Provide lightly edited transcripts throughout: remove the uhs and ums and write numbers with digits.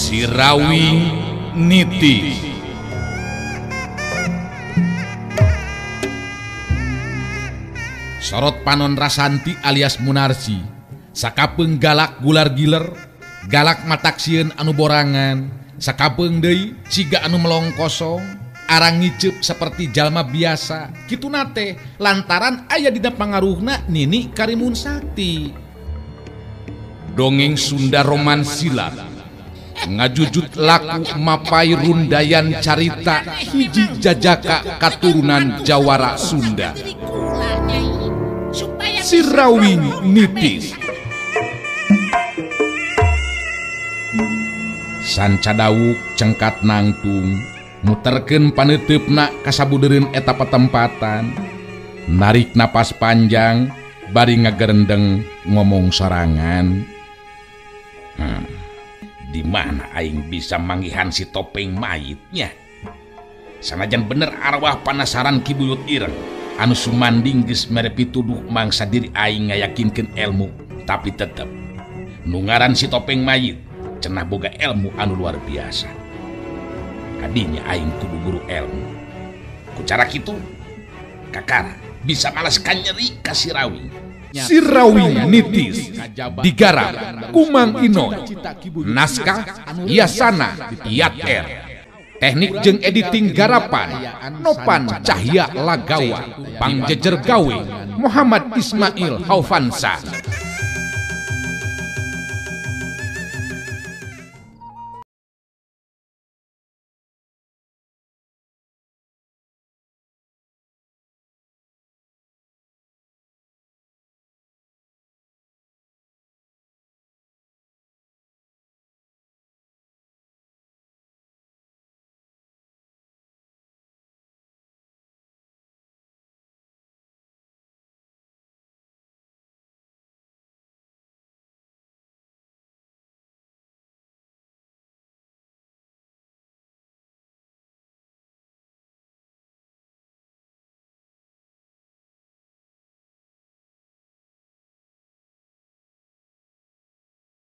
Sirawing Niti. Sorot Panon Rasanti alias Munarsi, sakapeung galak gular giler, galak mataksieun anu borangan, sakapeung deui ciga anu melong kosong, arang ngiceup seperti jalma biasa. Kituna teh lantaran aya dina pangaruhna Nini Karimun Sakti. Dongeng Sunda Roman Silat ngajujut laku mapai rundayan carita hiji jajaka katurunan Jawara Sunda. Sirawing Nitis. Sanca dawuk cengkat nangtung muterkeun paneuteup kasabudeureun eta patempatan, narik napas panjang bari ngagerendeng ngomong sorangan. Di mana aing bisa manggihan si topeng mayitnya? Sanajan bener arwah panasaran kibuyut ireng anu sumanding geus mere pituduh mangsa diri aing ngayakinkeun ilmu, tapi tetep nu ngaran si topeng mayit cenah boga ilmu anu luar biasa. Kadinya aing kudu guru ilmu. Ku cara kitu kakara bisa malaskan nyeri ka Sirawing. Sirawing Nitis digarap Kumang Inoy, naskah Yasana Yat-Er, teknik jeung editing garapan Nopan Cahya Lagawa, pangjejer gawe Muhammad Ismail Haufansa.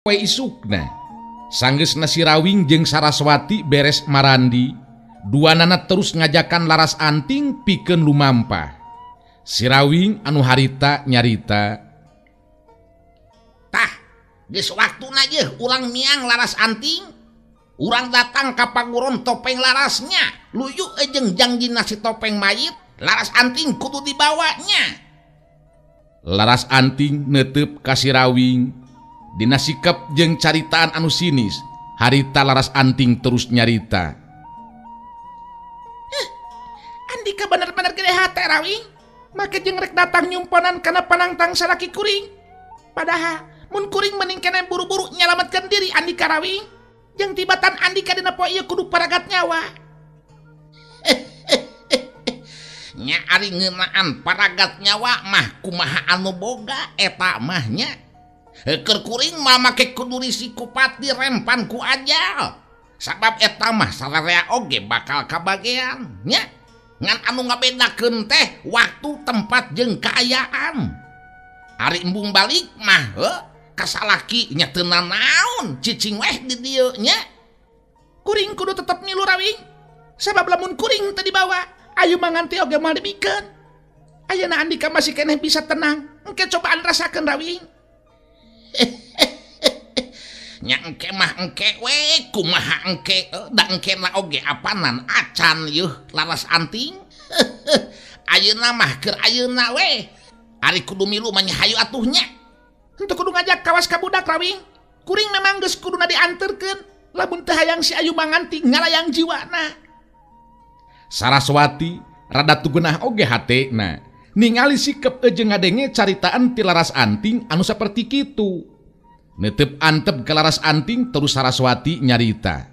Isukna sanggeusna Sirawing jeung Saraswati beres marandi, duanana terus ngajakan laras anting pikeun lumampah. Sirawing anu harita nyarita, tah geus waktuna yeuh urang miang laras anting. Urang datang ka panguron topeng larasnya, luyu jeung jangjina si topeng mayit, laras anting kudu dibawanya. Laras anting neuteup ka Sirawing. Dina sikap jeung caritaan anu sinis, harita laras anting terus nyarita. Andika bener-bener gede hate Rawing, make jeung rek datang nyumponan kana panangtang salaki kuring. Padahal mun kuring mending keneh buru-buru nyalametkeun diri Andika Rawing, jeung tibatan Andika dina poe ieu kudu paragat nyawa. Nya ari ngeunaan paragat nyawa mah kumaha anu boga eta mah nya. Keur kuring mah make kudu risiko pati rempan ku ajal. Sabab eta mah sararea oge bakal kabagean nya. Ngan anu ngabedakeun teh waktu, tempat jeung kaayaan. Ari embung balik mah kasalaki nya teu naon cicing weh di dieu nya. Kuring kudu tetep milu Rawing. Sabab lamun kuring teu dibawa, ayeuna mah nganti oge moal dibikeun. Ayeuna Andika masih keneh bisa tenang. Engke cobaan rasakeun Rawing. Nya engke mah engke we kumaha engke da engke na oge apanan acan yuh laras anting. Ayeuna mah keur ayeuna we ari kudu milu mah hayu atuh nya. Henteu kudu ngajak kawas ka budak Rawing. Kuring memang geus kuduna dianterkeun, lamun teu hayang si ayu manganting ngalayang jiwana. Saraswati rada tugeunah oge hatena ningali sikep jeung ngadenge caritaan ti laras anting anu saperti kitu. Netep antep ke laras anting terus Saraswati nyarita.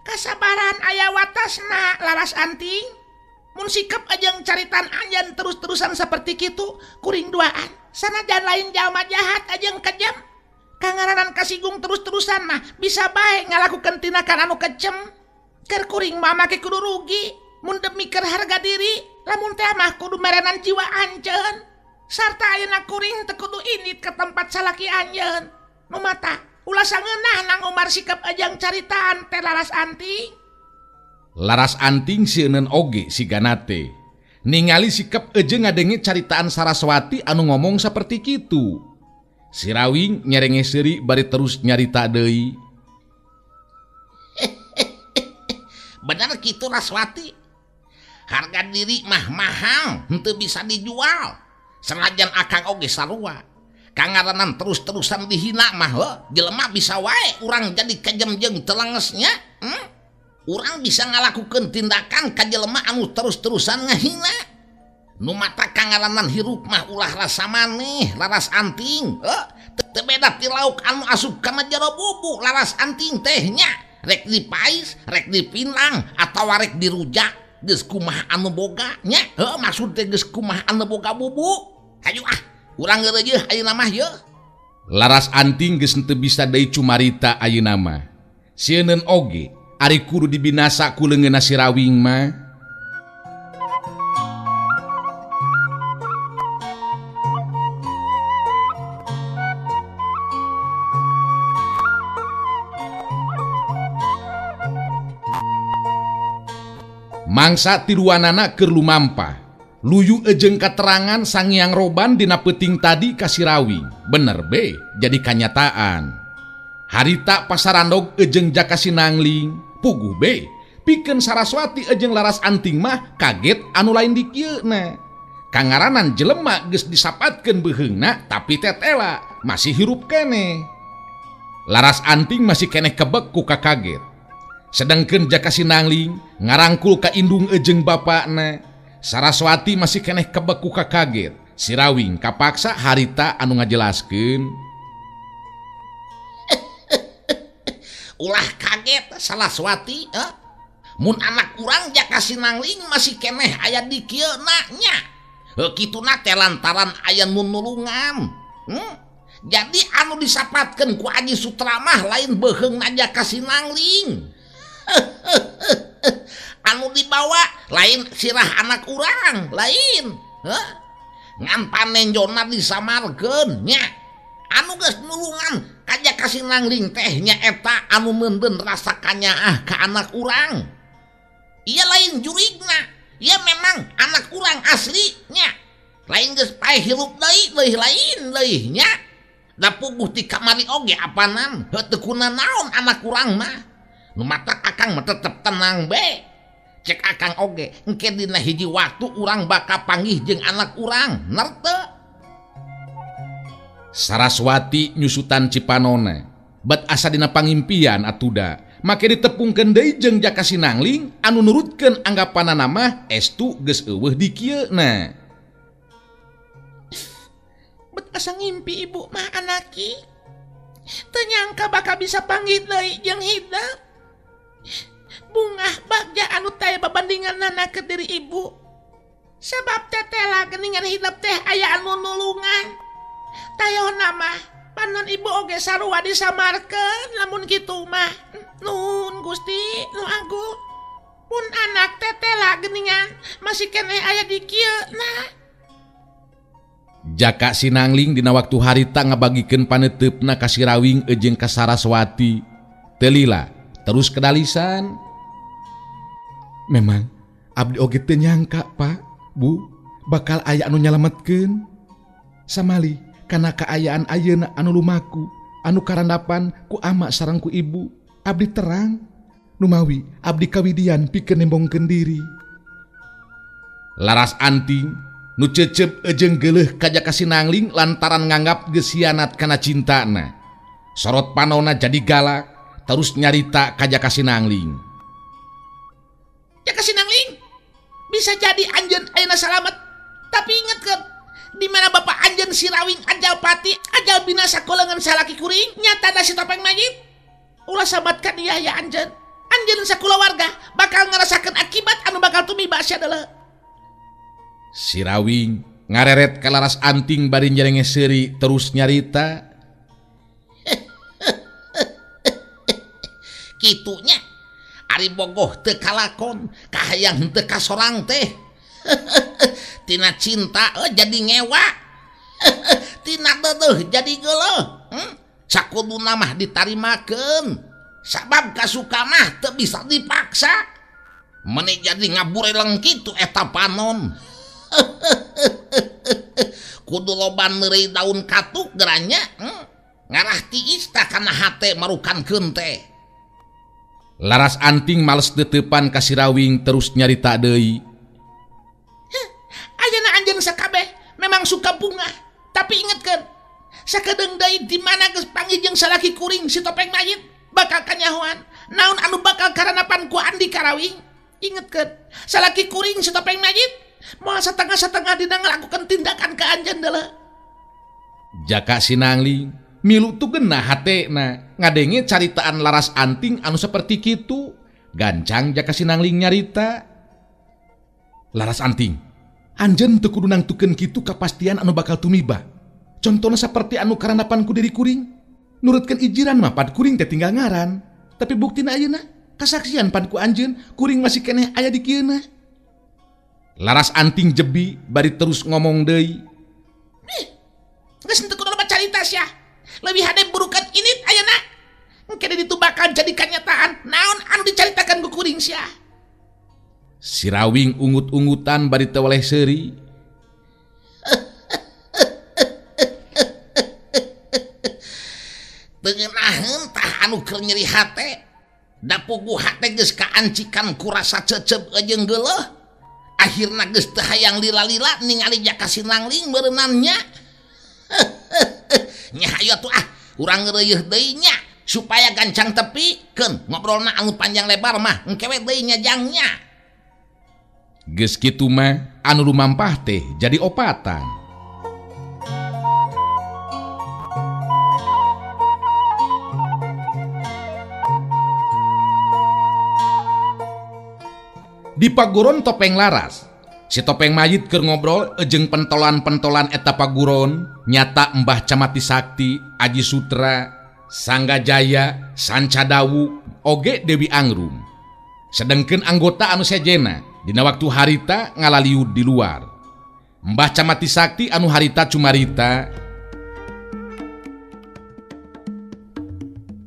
Kasabaran aya watasna laras anting. Mun sikep ajeng caritan anjeun terus-terusan saperti kitu, kuring duaan sanajan lain jalma jahat ajeng kejam. Kangaranan kasigung terus-terusan mah bisa bae ngalakukeun tindakan anu kecem. Keur kuring mah make kudu rugi. Mun demi keur harga diri, lamun teh mah kudu merenan jiwa anjeun. Sarta ayeuna kuring teu kudu indit ke tempat salaki anjeun. Nu mata ulah sangeunah nang Umar sikap ajang caritaan teh Laras Anting. Laras Anting sieun oge sigana teh ningali sikap ejeng ngadenge caritaan Saraswati anu ngomong saperti kitu. Si Rawing nyerenge seuri bari terus nyarita deui. Bener kitu Raswati. Harga diri mah mahal, henteu bisa dijual. Senajan akang oge sarua. Kangaranan terus-terusan dihina mah jelema bisa wae urang jadi kajemjeng telengesnya. Urang bisa ngalakukeun tindakan ka jelema anu terus-terusan ngahina. Nu mata kangaranan hirup mah ulah rasa maneh Laras Anting. Teu beda ti lauk anu asup kana jero bubuk Laras Anting teh nya. Rek dipais, rek dipinang atawa rek dirujak. Geus kumaha anu boga nya. Maksud teh geus kumaha anu boga bubuk. Hayu urang geureuh ayeuna mah ye. Laras Anting geus teu bisa deui cumarita ayeuna mah. Sieun oge ari kudu dibinasa ku leungeunna si Rawing mah. Mangsa tiruanana keur lumampa. Luyu ejeng katerangan Sang Hyang Roban dina peuting tadi ka si Rawing. Bener be, jadi kanyataan. Harita pasarandog ejeng Jaka Sinangling, puguh be, pikeun Saraswati ejeng Laras Anting mah kaget anu lain di kieuna. Kangaranan jelema geus disapatkeun beuheungna tapi tetela masih hirup keneh. Laras Anting masih keneh kebek ku kakaget. Sedangkeun Jaka Sinangling ngarangkul ka indung ejeng bapakna. Saraswati masih keneh kebek ku kakaget. Si Rawing kapaksa harita anu ngajelaskeun. Ulah kaget Saraswati, mun anak urang Jaka Sinangling masih keneh aya di kieuna nya. Kituna teh lantaran aya nu nulungan. Jadi anu disapatkeun ku Aji Sutra mah lain beuheungna Jaka Sinangling. Anu dibawa lain sirah anak urang lain. Ngan panenjona disamarkeun nya. Anu geus nulungan ka Jaka Sinangling teh nya eta anu meureun rasa kanyaah ka anak urang. Ieu lain jurigna. Ieu memang anak urang asli nya. Lain geus paeh hirup deui lain nya. Da puguh ti kamari oge apanan heuh kuna naon anak urang mah. Nu mata akang mah tetep tenang be. Cek akang oge engke dina hiji waktu urang bakal panggih jeung anak urang nerte. Saraswati nyusutan cipanona bet asa dina pangimpian atuda make ditepungkeun deui jeung Jaka Sinangling anu nurutkeun anggapanana mah estu geus eueuh di kieuna. Bet asa ngimpi ibu mah anaki. Teu nyangka bakal bisa panggih deui jeung hideung. Bungah bagja anu taya babandinganna ke diri ibu. Sebab tetela geuningan hidup teh aya anu nulungan. Tayona mah panon ibu oge sarua disamarkeun lamun kitu mah. Nuhun Gusti nu Agung. Pun anak tetela geuningan masih keneh aya di kieuna. Jaka Sinangling dina waktu harita ngabagikeun paneteupna ka si Rawing ejeng ka Saraswati. Teu lila terus kedalisan. Memang abdi oge teu nyangka Pak, Bu, bakal aya anu nyalametkeun. Samali kana kaayaan ayeuna anu lumaku, anu karandapan ku ama sareng ku ibu, abdi terang. Numawi abdi kawidian pikeun nembongkeun diri. Laras Anting nu cecep ejeng geuleuh ka Jaka Sinangling lantaran nganggap geus hianat kana cintana. Sorot panonna jadi galak, terus nyarita ka Jaka Sinangling. Jaka Sinangling, bisa jadi anjeun ayeuna salamet, tapi ingetkeun di mana bapak anjeun si Rawing ajal pati, ajal binasa kuleungan salaki kuring, nyata da si Topeng Mayit. Ulah sabatkan ieu ya anjeun. Anjeun sakulawarga bakal ngarasakeun akibat anu bakal tumiba sadeuleu. Si Rawing ngareret ka Laras Anting bari njerenge seuri terus nyarita. Kitunya ari bogoh teu kalakon, kahayang teu kasorang teh. Tina cinta jadi ngewa. Tina deudeuh jadi geuleuh. sakuduna mah ditarimakeun sabab kasuka mah teu bisa dipaksa meni jadi ngabureleng kitu eta panon. Kudu loban neureuy daun katuk geranya ngarah tiis tah kana hate marukankeun teh. Laras Anting males deuteupan ka si Rawing terus nyarita deui. Ayeuna anjeun sakabeh memang suka bunga, tapi ingetkeun sakedeung deui di mana geus panggih jeung salaki kuring si Topeng Mayit bakal kanyahoan naon anu bakal karanapan ku Andi Karawing. Ingetkeun salaki kuring si Topeng Mayit moal satengah-satengah dina ngalakukeun tindakan ka anjeun deuleu. Jaka Sinangling milu tu genah hatena ngadenge caritaan Laras Anting anu saperti kitu. Gancang Jaka Sinangling nyarita. Laras Anting, anjeun teu kudu nangtukeun kitu kapastian anu bakal tumiba. Contohna saperti anu karanapan ku diri kuring. Nurutkeun ijiran mah pad kuring teh tinggal ngaran. Tapi buktina ayeuna kasaksian pad ku anjeun kuring masih keneh aya di kieuna. Laras Anting jebi bari terus ngomong deui. Geus teu kudu loba carita sia. Leuwih hade burukan init ayeuna. Engke ditu bakal jadi kanyataan naon anu dicaritakeun ku kuring sia. Si Rawing ungut-ungutan bari teu weleh seuri. Teu ngeunaheun tah anu keur nyeri hate. Da puguh hate geus kaancikan ku rasa cecep jeung geuleuh. Akhirna geus teu hayang lila-lila ningali Jaka Sinangling beunannya. Nya hayu atuh urang ngeureueuh deui nya supaya gancang tepikeun ngobrolna anu panjang lebar mah engke we deui nya jangnya. Geus kitu mah anu lumampah teh jadi opatan. Di paguron Topeng Laras, si Topeng Mayit keur ngobrol jeung pentolan-pentolan eta paguron nyata Mbah Camati Sakti, Aji Sutra, Sangga Jaya, Sancadawu, oge Dewi Angrum. Sedengkeun anggota anu sejena dina waktu harita ngalaliud di luar. Mbah Camati Sakti anu harita cumarita,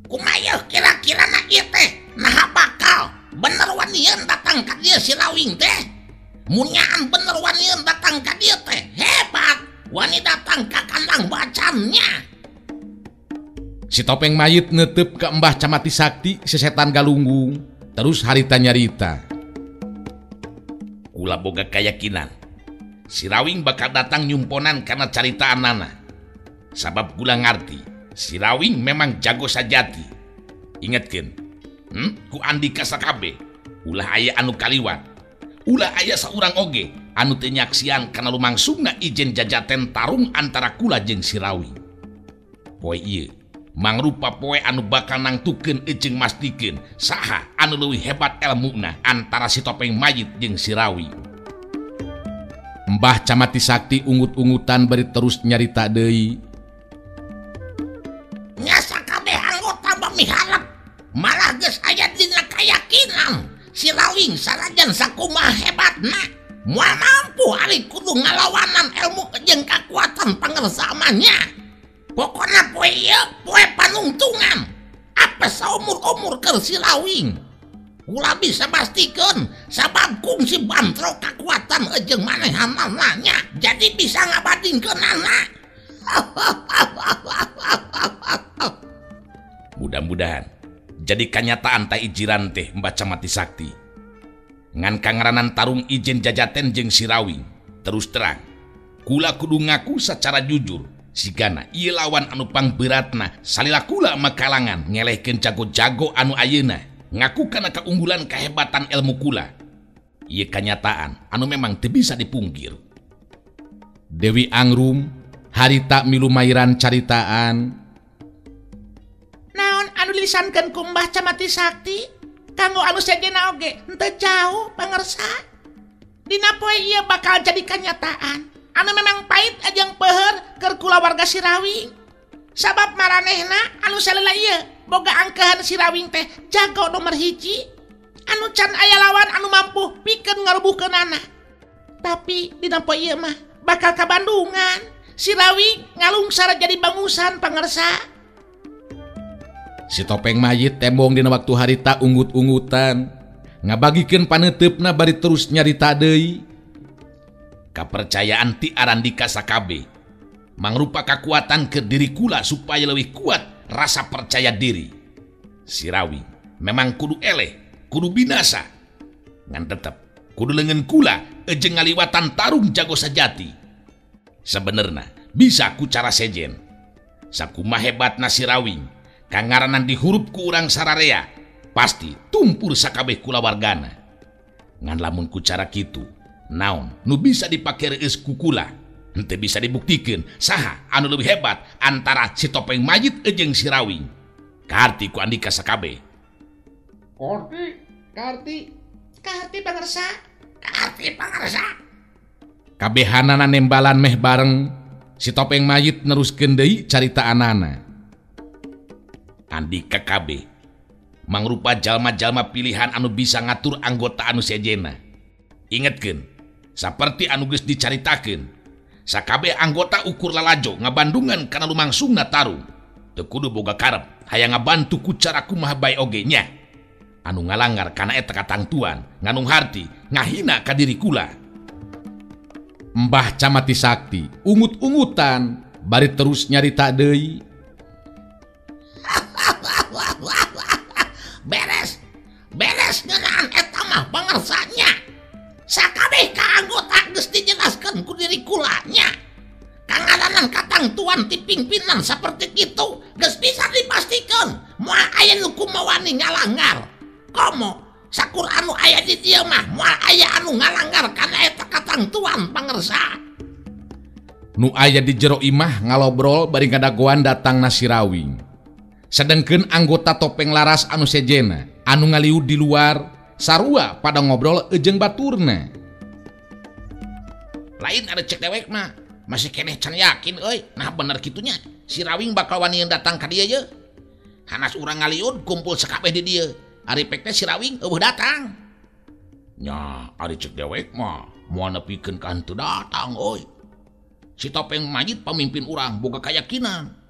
kumaha kira-kira na ieu teh naha bakal bener wanian datang ka dieu si Rawing teh. Munyaan bener wanian datang ka dieu teh hebat, wani datang ka kandang bacannya. Si Topeng Mayit neuteup ke Mbah Camati Sakti sesetan galunggung, terus harita nyarita. Kula boga kayakinan si Rawing bakal datang nyumponan karena caritaanana. Sabab kula ngarti si Rawing memang jago sajati. Ingetkeun ku Andika sakabe ulah aya anu kaliwat, ulah aya saurang oge anu teu nyaksian kana lumangsungna ijen jajaten tarung antara kula jeung si Rawing. Poe ieu mangrupa poe anu bakal nangtukeun jeung mastikeun saha anu leuwih hebat elmuna antara si Topeng Mayit jeung si Rawing. Mbah Camati Sakti ungut-ungutan bari terus nyarita deui. Nya sakabeh anggota pamiharep malah geus aya dina kayakinan si Rawing sanajan sakumaha hebatna moal mampu ari kudu ngalawanan ilmu jeung kakuatan pangersamanya. Pokona poe ieu poe panungtungan apes saumur-umur keur si Rawing. Ulah bisa pastikeun sabab kungsi bantro kakuatan jeung manehanana nya jadi bisa ngabadingkeunana. Mudah-mudahan jadi kenyataan ta ijiran teh Mbah Camati Sakti. Ngan kangaranan tarung ijen jajaten jeung si Rawing. Terus terang, kula kudu ngaku secara jujur, sigana ieu lawan anu pangberatna salila kula makalangan ngelehkeun jago-jago anu ayeuna, ngaku kana keunggulan kehebatan ilmu kula. Ieu kenyataan anu memang teu bisa dipungkir. Dewi Angrum harita milu mairan caritaan. Naon anu dilisankeun ku Mbah Camati Sakti kanggo anu sejena oge henteu jauh pangersa. Dina poe ieu bakal jadi kenyataan anu memang pait ajang peuheur keur kula warga si Rawing. Sabab maranehna anu salila ieu boga angkehan si Rawing teh jago nomor hiji anu can aya lawan anu mampu pikeun ngarubuhkeunana. Tapi dina poe ieu mah bakal ka Bandungan si Rawing ngalungsar jadi bangusan pangersa. Si Topeng Mayit tembong dina waktu harita unggut-unggutan, ngabagikeun paneuteup bari terus nyarita deui. Kapercayaan ti Arandika sakabe mangrupa kekuatan ke diri kula supaya lebih kuat rasa percaya diri. Si Rawing memang kudu eleh, kudu binasa. Ngan tetep kudu leungeun kula ejeng ngaliwatan tarung jago sajati. Sebenerna bisa ku cara sejen. Sakumaha hebatna si Rawing, kangaranan dihurup ku urang sararea, pasti tumpur sakabeh kulawargana. Ngan lamun ku cara kitu, naon nu bisa dipake reus ku kula, henteu bisa dibuktikeun saha anu leuwih hebat antara si Topeng Mayit jeung si Rawing. Kaharti ku Andika sakabeh. Kaharti pangarsa. Kabehanana nembalan meh bareng. Si Topeng Mayit neruskeun deui caritaanana. Andika kabeh mangrupa jalma-jalma pilihan anu bisa ngatur anggota anu sejena. Ingetkeun, saperti anu geus dicaritakeun, sakabeh anggota ukur lalajo ngabandungan kana lumangsungna tarung. Teu kudu boga karep hayang ngabantu ku cara kumaha bae oge nya. Anu ngalanggar kana eta katangtuan, nganung harti ngahina ka diri kula. Mbah Camati Sakti ungut-ungutan bari terus nyarita deui. Beres ngeunaan eta mah pangarsanya. Sakabeh ka anggota geus dijelaskeun ku diri kula nya. Kangaranan katangtuan ti pingpinan saperti kitu geus bisa dipastikeun moal aya nu kumawani ngalanggar. Komo sakur anu aya di dieu mah moal aya anu ngalanggar kana eta katangtuan pangarsa. Nu aya di jero imah ngalobrol bari ngadagoan datangna si Rawing. Sedengkeun anggota Topeng Laras anu sejena anu ngaliud di luar sarua pada ngobrol ejeng baturna. Lain ada cek dewek mah masih keneh can yakin euy nah bener kitunya si Rawing bakal wani datang ka dieu ye. Hanas urang ngaliud kumpul sakabeh di dieu. Ari pek teh si Rawing eueuh datang. Nya, ari cek dewek mah moal nepikeun ka henteu datang euy. Si Topeng Mayit pamimpin urang boga kayakinan.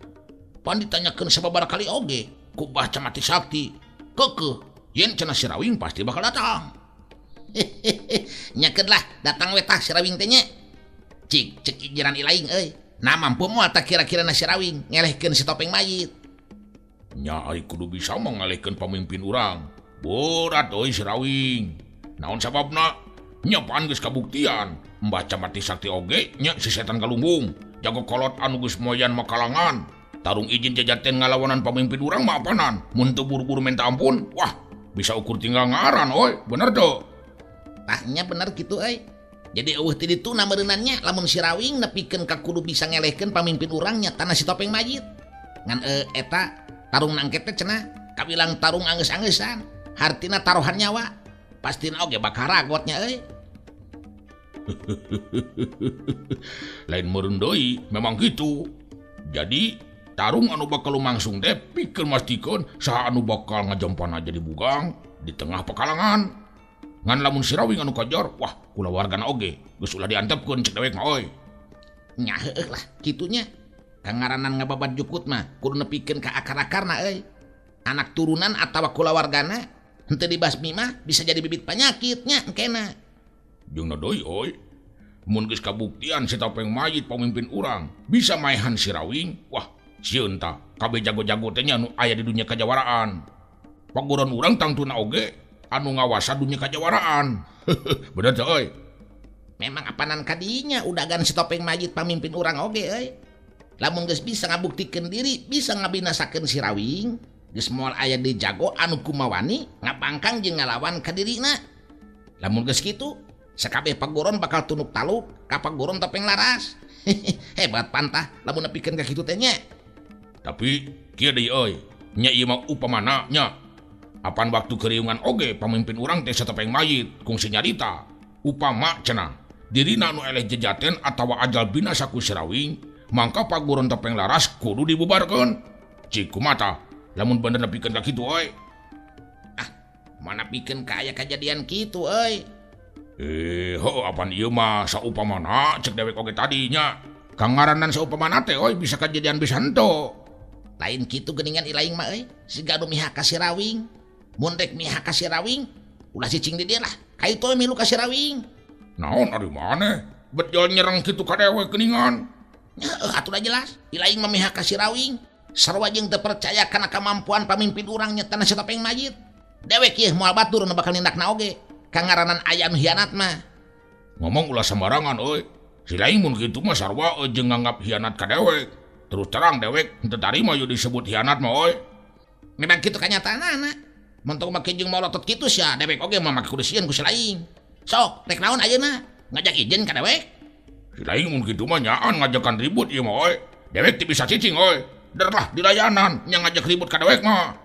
Pan ditanyakeun sababaraha kali oge ku Mbah Camati Sakti, keukeuh yen cenah si Rawing pasti bakal datang. Nyakeun lah datang we tah si Rawing teh nya. Cek ijiran ilaing euy. Nah mampu moal tah kira-kirana si Rawing ngelehkeun si Topeng Mayit. Nya ari kudu bisa mengalihkeun pamimpin urang. Berat euy si Rawing. Naon sababna? Nya pan geus kabuktian. Mbah Camati Sakti oge nya si setan galunggung. Jago kolot anu geus moyan makalangan. Tarung izin jajaten ngalawanan pamimpin urang mah apanan. Mun teu buru-buru minta ampun, wah bisa ukur tinggal ngaran euy. Bener teu? Tah nya bener kitu euy. Jadi eueuh ti ditu na meureunannya lamun si Rawing nepikeun ka kudu bisa ngelehkeun pamimpin urangnya tanah si Topeng Mayit. Ngan eta tarung nangket teh cenah kabilang tarung anggeus-anggesan, hartina taruhan nyawa. Pastina oge bakal ragotnya euy. Lain meureun deui, memang gitu. Jadi tarung anu bakal lumangsung teh pikeun mastikeun saha anu bakal ngajempana jadi bugang di tengah pekalangan. Ngan lamun si Rawing anu kajor, wah kulawargana oge geus ulah diantepkeun cek dewek mah euy. Nya heueuh lah kitunya. Kangaranan ngababat jukut mah kudu nepikeun ka akar-akarna euy. Anak turunan atawa kulawargana henteu dibasmi mah bisa jadi bibit panyakitnya engkena. Jeung deui euy, mun geus kabuktian si Topeng Mayit pamimpin urang bisa maehan si Rawing, wah sieun tah kabeh jago-jago teh nya anu aya di dunia kajawaraan. Paguron urang tangtuna oge anu ngawasa dunia kajawaraan. Bener teh euy. Memang apanan kadinya udagan si Topeng Mayit pamimpin urang oge euy. Lamun geus bisa ngabuktikeun diri bisa ngabinasakeun si Rawing, geus moal aya di jago anu kumawani ngapangkang jeung ngalawan ka dirina. Lamun geus kitu, sakabeh pagoron bakal tunduk taluk ka pagoron Topeng Laras. Hebat pantah lamun nepikeun ka kitu teh nya. Tapi kieu deui euy, nya ieu mah upamana nya. Apan waktu keriungan oge pamimpin urang teh Topeng Mayit kungsi nyarita. Upama cenah dirina anu eleh jejaten atawa ajal binasa ku si Rawing, mangka paguron Topeng Laras kudu dibubarkeun. Cik kumata, lamun bener nepikeun ka kitu euy. Ah, mana pikeun ka aya kajadian kitu euy. Apan ieu mah saupamana cek dewek oge tadinya. Kangaranan saupamana teh euy bisa kajadian bisa henteu. lain kitu geningan ilaing mah siga anu mihak ka Sirawing. Mun rek mihak ka Sirawing ulah cicing di dia lah kayu tuh milu ka Sirawing. Naon ari maneh betul nyerang kitu ka dewek geningan. Atuh jelas ilaing mah mihak ka Sirawing sarua jeung teu percaya kana kemampuan pamimpin urang nya tanah si Topeng Majid. Dewek ieu moal batur nu bakal nindakna oge kangaranan aya anu hianat mah. Ngomong ulah sembarangan euy. Si lain mun kitu mah sarua jeung nganggap hianat ka dewek. Terus terang dewek teu tarima ieu disebut hianat mah euy. Memang kitu kanyataanna. Mun tong make jeung molotot kitu sia dewek oge mah make kudu sieun ku si lain. Sok rek naon ayeuna ngajak ijeun ka dewek. Si lain mun kitu mah nyaan ngajakan ribut ieu mah euy. Dewek teu bisa cicing euy. Derlah dilayanan nya ngajak ribut ka dewek mah.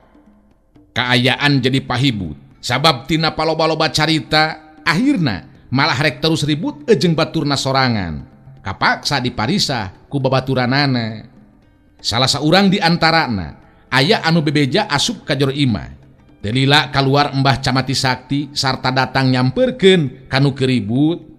Kaayaan jadi pahibut sabab tina paloba-loba carita akhirna malah rek terus ribut jeung baturna sorangan kapaksa diparisah ku babaturanana. Salah saurang di antarana aya anu bebeja asup ka jero imah. Teu lila kaluar Mbah Camati Sakti sarta datang nyamperkeun kanu keribut.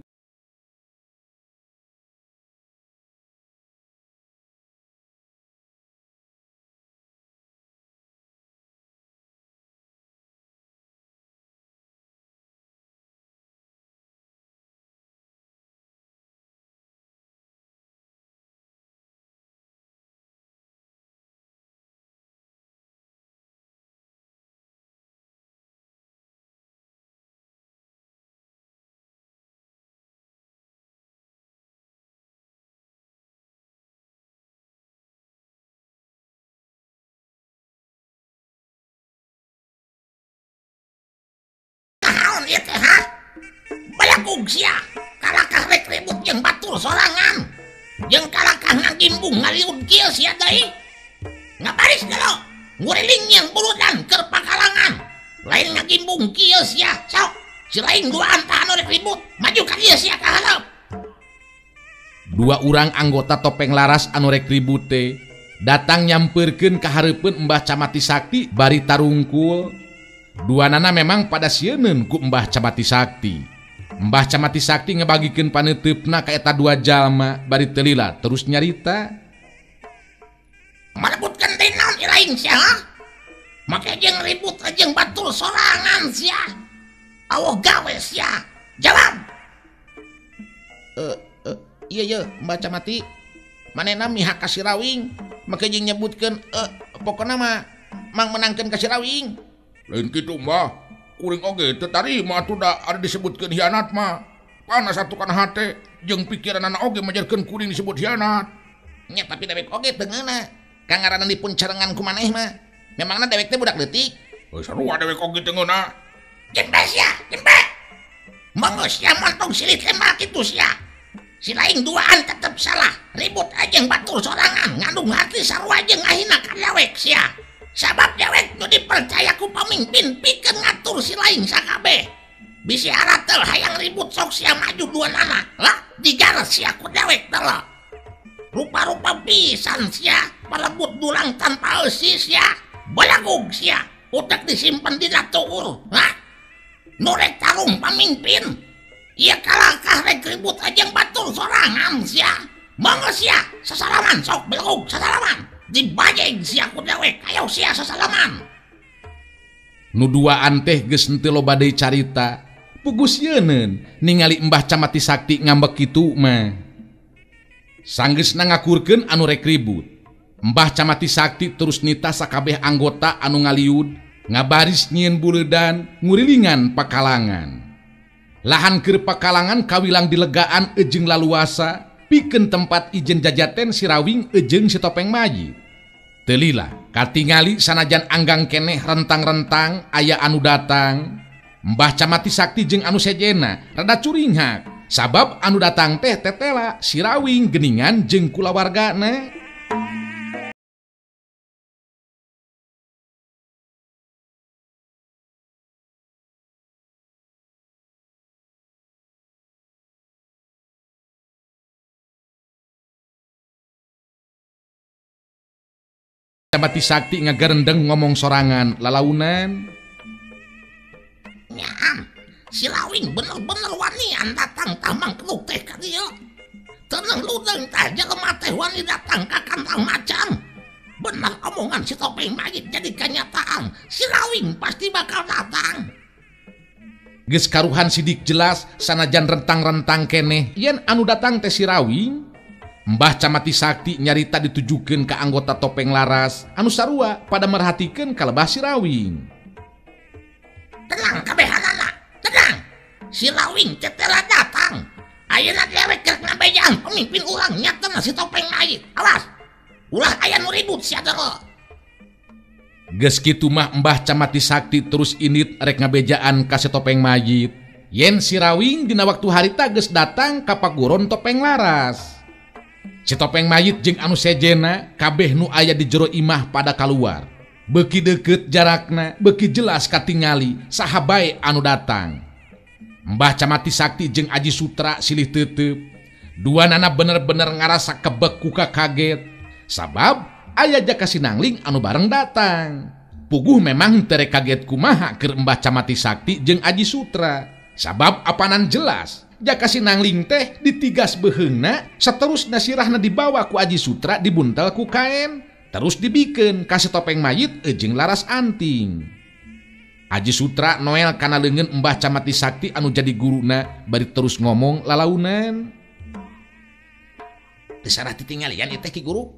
Ieu teh ha. Balakug sia kalakah rek ribut jeung batur sorangan. Jeung kalakah ngagimbung ngaliud kieu sia deui. Ngabaris delo nguriling yang buludan keur pakalangan. Lain ngagimbung kieu sia. Sok si lain duaan tah anu rek ribut maju ka ieu sia ka hareup. Dua urang anggota Topeng Laras anu rek ribut teh datang nyamperkeun ka hareupeun Mbah Camati Sakti bari tarungkul. Duanana memang pada sieun ku Mbah Camati Sakti. Mbah Camati Sakti ngebagikeun paneutupna ka eta dua jalma bari teu lila terus nyarita. Malebutkeun teh naon ilaing sia ha? Make jeung ribut jeung batur sorangan sia. Awoh gawe sia. Jawab. Iya Mbah Camati. Manehna mihak ka Sirawing make jeung nyebutkeun pokona mah mang menangkeun ka Sirawing. Lain kitu Mbah, kuring oge teu tarima atuh da ada disebutkeun hianat mah. Panas atuh kana hate jeung pikiranna oge majarkeun kuring disebut hianat. Nya tapi dewek oge teu ngeunah. Kangaranan dipun carengan ku maneh mah. Memangna dewek teh budak leutik. Sarua dewek oge teu ngeunah. Jembe sia, jembe. Mangga sia mantong silih tembak kitu sia. Si lain duaan tetep salah. Ribut ajeng batur sorangan ngandung hati sarua jeung ahina ka dewek sia. Sabab dewek nu dipercaya ku pamimpin pikeun ngatur si lain sakabeh. Bisi aratel hayang ribut sok sia maju duanana. Lah digares sia ku dewek tela. Rupa-rupa pisan sia palebut dulang tanpa eusi sia. Balagug sia utek disimpen dina tuur. Hah? Nu rek tarung pamimpin. Ieu kalakah rek ribut ajeng batur sorangan sia. Mangga sia sasalaman sok balagug sasalaman. Dibajeng sia ku dewek ayo sia sasalaman. Nu duaan teh geus henteu loba deui carita pugus yeuneuun ningali Mbah Camati Sakti ngambek kitu mah. Sanggeusna ngakurkeun anu rek ribut Mbah Camati Sakti terus nita sakabeh anggota anu ngaliud ngabaris nyieun buleudan ngurilingan pakalangan. Lahan keur pakalangan kawilang dilegaan jeung laluasa pikeun tempat ijen jajaten Sirawing jeung si Topeng Majid. Teu lila katingali sanajan anggang keneh rentang-rentang aya anu datang. Mbah Camati Sakti jeung anu sejena rada curinghak sabab anu datang teh tetela Sirawing geningan jeung kulawargana. Camati Sakti ngagarendeng ngomong sorangan lalaunan. Nyaan, si Lawing bener-bener wanian datang tamang keluk teh ka dieu. Tenang ludeng teh jelema teh wani datang ka kantang macan. Benar omongan si Topeng Mayit jadi kenyataan. Si Rawing pasti bakal datang. Geus karuhan sidik jelas sanajan rentang-rentang keneh yen anu datang teh si Rawing. Mbah Camati Sakti nyarita ditujukeun ka anggota Topeng Laras anu sarua pada merhatikeun kalebah si Rawing. Tenang kabehanana, tenang. Si Rawing teh telah datang. Ayeuna dewek keur ngabejaan pemimpin urang nyatana si Topeng Mayit. Awas. Ulah aya nu ribut sia deuleu. Geus kitu mah Mbah Camati Sakti terus init rek ngabejaan ka si Topeng Mayit. Yen si Rawing dina waktu harita geus datang ka paguron Topeng Laras. Si Topeng Mayit jeung anu sejena kabeh nu aya di jero imah pada kaluar. Beuki deukeut jarakna, beuki jelas katingali saha bae anu datang. Mbah Camati Sakti jeung Aji Sutra silih teuteup. Duanana bener-bener ngarasa kebek ku kaget. Sabab aya Jaka Sinangling anu bareng datang. Puguh memang terek kaget kumaha keur Mbah Camati Sakti jeung Aji Sutra. Sabab apanan jelas Jaka Sinangling teh ditigas beheungna saterusna sirahna dibawa ku Aji Sutra dibuntel ku kaen terus dibikeun ka si Topeng Mayit jeung Laras Anting. Aji Sutra noel kana leungeun Mbah Camati Sakti anu jadi guruna bari terus ngomong lalaunan. Teu sarah titinggalian ieu teh Ki Guru.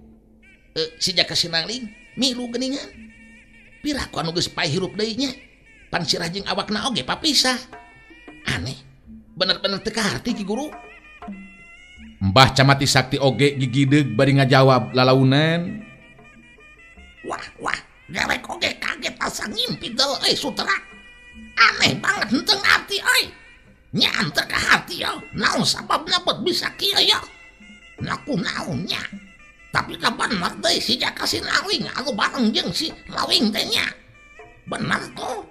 Si Jaka Sinangling milu geuningan. Piraku anu geus pae hirup deui nya. Pan sirah jeung awakna oge papisah. Aneh. Bener-bener teu kaharti Ki Guru. Mbah Camati Sakti oge gigideug bari ngajawab lalaunan. Wah, dewek oge kaget asa ngimpi deul Sutra. Aneh banget henteu ngarti euy. Nya teu kaharti yo. Naon sababna bet bisa kieu yo? Naku naon nya? Tapi kapan deui si Jaka Sinangling anu bareng jeung si Rawing teh nya. Bener tuh.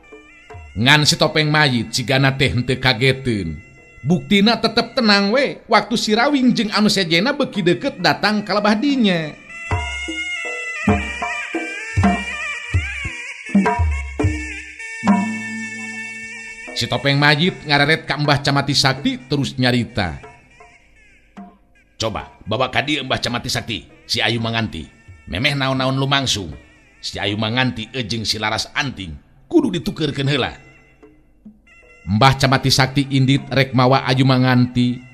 Ngan si Topeng Mayit cigana teh henteu kageteun. Buktina tetep tenang we waktu si Rawing jeung anu sejena beuki deukeut datang kalebah dinya. Si Topeng Mayit ngareret ka Mbah Camati Sakti terus nyarita. Coba bawa ka dieu Mbah Camati Sakti, si Ayu Manganti. Memeh naon-naon lumangsung. Si Ayu Manganti jeung si Laras Anting kudu ditukeurkeun heula. Mbah Camati Sakti indit rek mawa Ayu Manganti.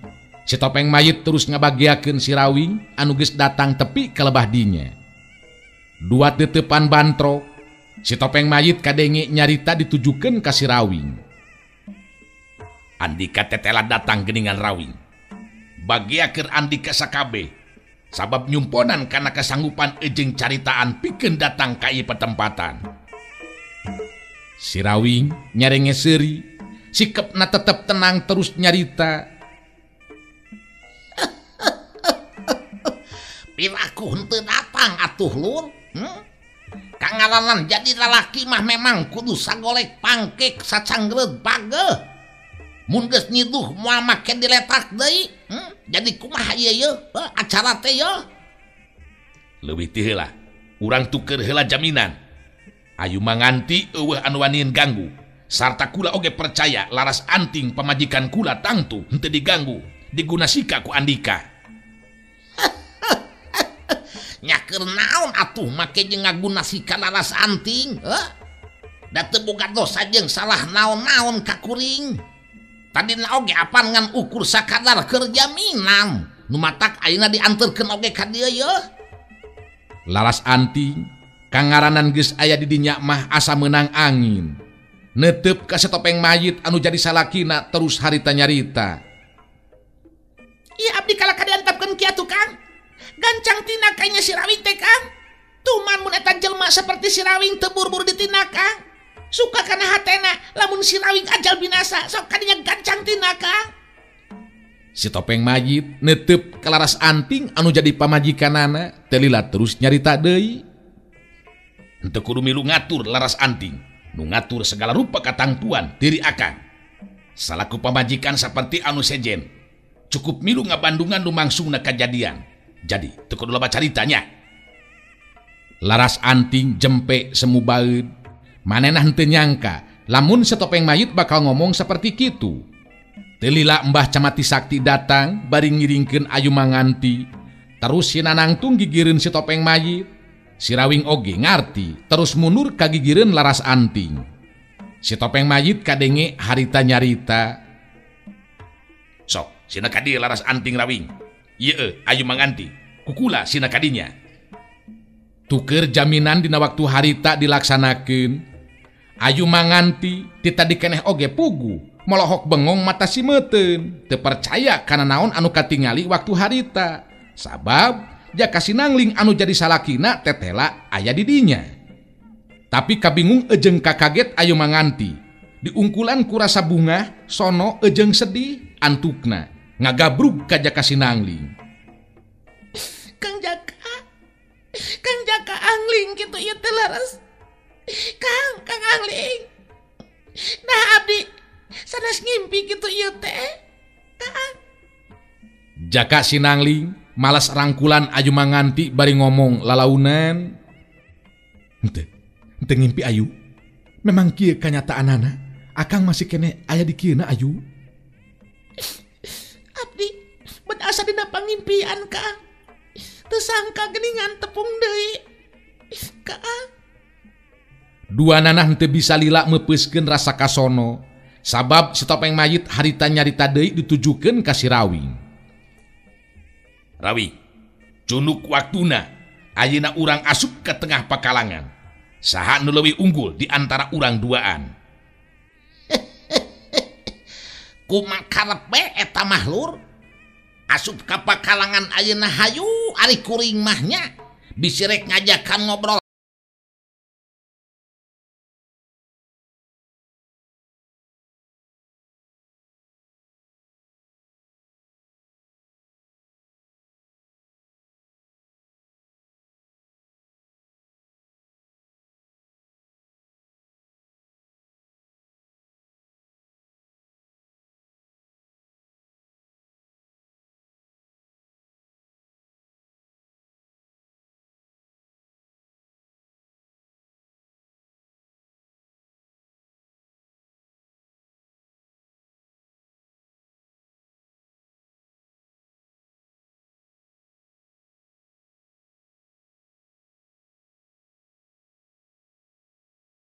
Si Topeng Mayit terus ngabagiakeun si Rawing anu geus datang tepi ka lebah dinya. Dua teutepan bantrok, si Topeng Mayit kadenge nyarita ditujukeun ka si Rawing. Andika tetela datang geuningan Rawing. Bagiakeun Andika sakabe. Sabab nyumponan kana kasanggupan jeung caritaan pikeun datang ka ieu patempatan. Si Rawing nyarenge seuri, sikepna tetep tenang terus nyarita. Piraku henteu datang atuh Lur. Kangalanan jadi lalaki mah memang kudu sagolek pangkek sacanggeud pageuh. Mun geus nyiduh moal make diletak deui, jadi kumaha ieu acara teh yo? Leuwih ti heula, urang tuker heula jaminan. Ayu Manganti eueuh anu waniin ganggu, sarta kula oge percaya Laras Anting pamajikan kula tangtu henteu diganggu, digunasika ku Andika. Nya keur naon atuh make jeung ngagunasika Laras Anting? Da teu boga dosa jeung salah naon-naon ka kuring. Tadina oge apan ngan ukur sakadar keur jaminan. Nu matak ayeuna dianterkeun oge ka dieu ye. Laras Anting kangaranan geus aya di dinya mah asa meunang angin. Neuteup ka si Topeng Mayit anu jadi salakina terus harita nyarita. Ieu abdi kala kadiantapkeun kieu Kang. Gancang tina kaynya si Rawing teh Kang. Tuman mun eta jelema saperti si Rawing teu buru-buru ditina Kang. Suka kana hatena lamun si Rawing ajal binasa sok kadinya gancang tina Kang. Si Topeng Mayit neuteup ka Laras Anting anu jadi pamajikanana teu lila terus nyarita deui. Henteu kudu milu ngatur Laras Anting, nu ngatur segala rupa katangtuan diri akang. Salaku pamajikan saperti anu sejen, cukup milu ngabandungan lumangsungna kajadian. Jadi teu kudu loba caritanya. Laras Anting jempe semu baeud. Manehna henteu nyangka lamun si Topeng Mayit bakal ngomong saperti kitu. Teu lila Mbah Camati Sakti datang bari ngiringkeun Ayu Manganti. Terus si Nanangtung gigireun si Topeng Mayit. Si Rawing oge ngarti terus mundur kagigireun laras anting. Si Topeng Mayit kadenge harita nyarita. Sok, sina kadi laras anting Rawing. Ieu ayu manganti. Kukula sina kadinya. Tuker jaminan dina waktu harita dilaksanakeun. Ayu manganti ti tadi keneh oge pugu. Molohok bengong mata si meuten. Teu percaya kana naon anu katingali waktu harita. Sabab jaka Sinangling anu jadi salakina tetela aya di dinya. Tapi kabingung ejeng kakaget ayu manganti. Diungkulan ku rasa bunga sono ejeng sedih antukna ngagabrug ka jaka Sinangling. Kang Jaka Angling kitu ieu teh laras. Kang Angling. Nah abdi sanes ngimpi kitu ieu teh. Kang. Jaka Sinangling malas rangkulan ayu manganti bari ngomong lalaunan. Henteu ngimpi ayu. Memang kieu kanyataanana. Akang masih kene aya di kieuna ayu. Abdi bet asa dina pangimpian Kang. Teu sangka geuningan tepung deui. Kang. Dua nanah henteu bisa lila meupeuskeun rasa kasono. Sabab si Topeng Mayit harita nyarita deui ditujukeun ka si Rawing. Rawi, cunuk waktuna, ayeuna urang asup ke tengah pakalangan. Saha nu leuwih unggul di antara urang duaan. Kumaha karepe eta mah Lur? Asup ka pakalangan ayeuna hayu ari kuring mahnya. Bisi rek ngajakan ngobrol